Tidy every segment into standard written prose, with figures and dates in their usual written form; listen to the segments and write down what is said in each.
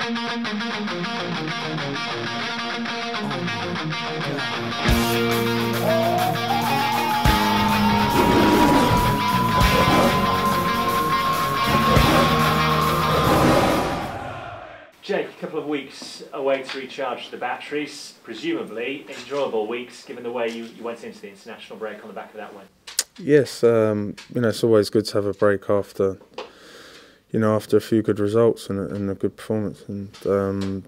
Jake, a couple of weeks away to recharge the batteries, presumably enjoyable weeks given the way you went into the international break on the back of that win. Yes, it's always good to have a break after, after a few good results and a good performance. And,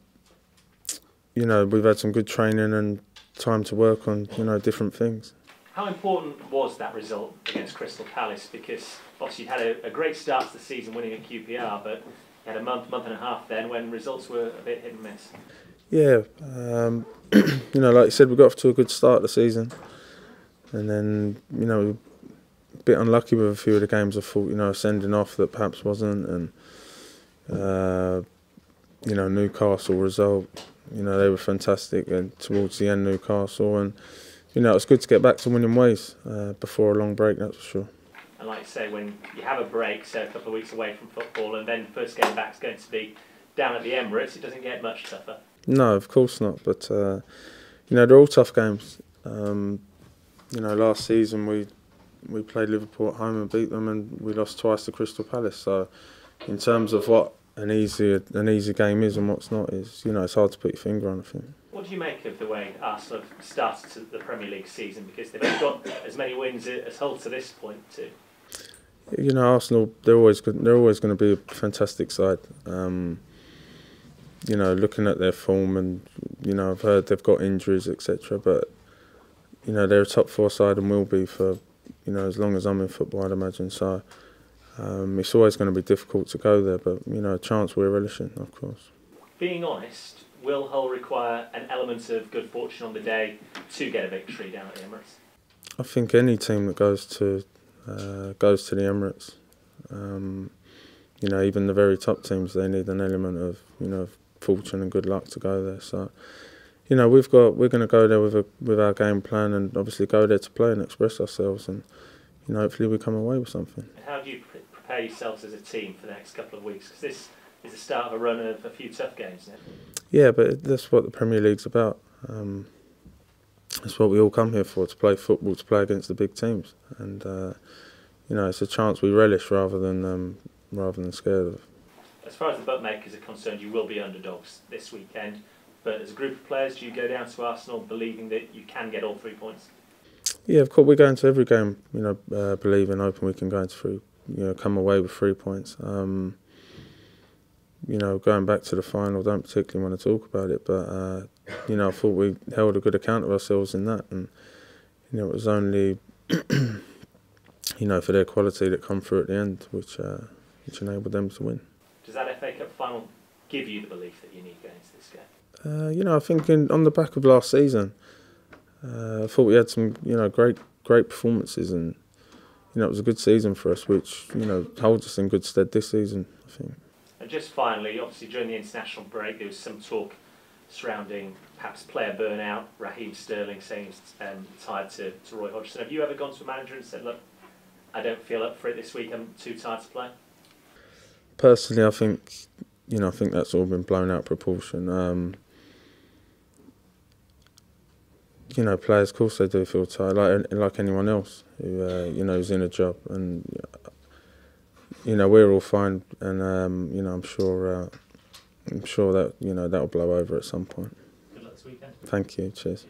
we've had some good training and time to work on, different things. How important was that result against Crystal Palace? Because obviously you had a great start to the season winning at QPR, but you had a month and a half then when results were a bit hit and miss. Yeah, like you said, we got off to a good start of the season. And then, a bit unlucky with a few of the games. I thought, sending off that perhaps wasn't. And, Newcastle result, they were fantastic. And towards the end, Newcastle. And, it was good to get back to winning ways before a long break, that's for sure. And like you say, when you have a break, so a couple of weeks away from football, and then first game back is going to be down at the Emirates, it doesn't get much tougher. No, of course not. But, they're all tough games. Last season we played Liverpool at home and beat them, and we lost twice to Crystal Palace. So, in terms of what an easy game is and what's not, is it's hard to put your finger on. I think. What do you make of the way Arsenal have started the Premier League season? Because they've only got as many wins as Hull to this point too. Arsenal, they're always good. They're always going to be a fantastic side. Looking at their form, and I've heard they've got injuries, etc. But they're a top four side and will be for as long as I'm in football, I'd imagine. So it's always going to be difficult to go there, but a chance we're relishing, of course. Being honest, will Hull require an element of good fortune on the day to get a victory down at the Emirates? I think any team that goes to the Emirates, even the very top teams, they need an element of fortune and good luck to go there. So we're going to go there with our game plan, and obviously go there to play and express ourselves, and hopefully we come away with something. And how do you prepare yourselves as a team for the next couple of weeks? Because this is the start of a run of a few tough games now. Yeah, but that's what the Premier League's about. That's what we all come here for, to play football, to play against the big teams, and it's a chance we relish rather than scared of. As far as the bookmakers are concerned, you will be underdogs this weekend. But as a group of players, do you go down to Arsenal believing that you can get all 3 points? Yeah, of course. We go into every game, believing, hoping we can go into come away with 3 points. Going back to the final, don't particularly want to talk about it, but I thought we held a good account of ourselves in that, and it was only for their quality that come through at the end, which enabled them to win. Does that FA Cup final give you the belief that you need going into this game? I think on the back of last season, I thought we had some, great performances, and it was a good season for us, which holds us in good stead this season, I think. And just finally, obviously during the international break, there was some talk surrounding perhaps player burnout. Raheem Sterling saying he's tied to Roy Hodgson. Have you ever gone to a manager and said, "Look, I don't feel up for it this week. I'm too tired to play"? Personally, I think that's all been blown out of proportion. Players, of course, they do feel tired, like anyone else who who's in a job, and we're all fine, and I'm sure that that'll blow over at some point. Good luck this weekend. Thank you. Cheers.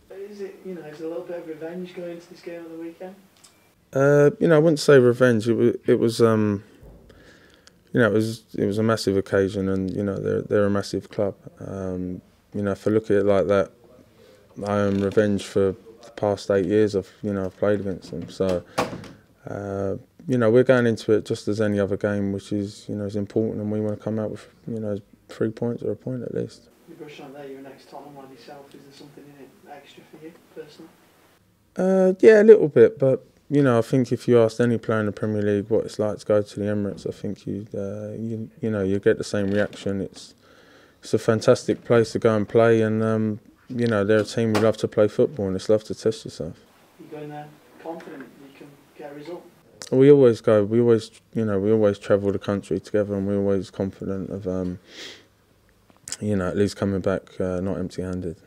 Is it is there a little bit of revenge going into this game on the weekend? I wouldn't say revenge. It was a massive occasion, and they're a massive club. If I look at it like that, I own revenge for the past 8 years I've played against them. So we're going into it just as any other game, which is is important, and we want to come out with 3 points or a point at least. You brush on there, you're an ex-Tottenham lad yourself. Is there something in it extra for you personally? Yeah, a little bit, but I think if you asked any player in the Premier League what it's like to go to the Emirates, I think you get the same reaction. It's a fantastic place to go and play, and they're a team who love to play football, and it's love to test yourself. You go in there confident you can get a result? We always go. We always travel the country together, and we're always confident of you know, at least coming back not empty-handed.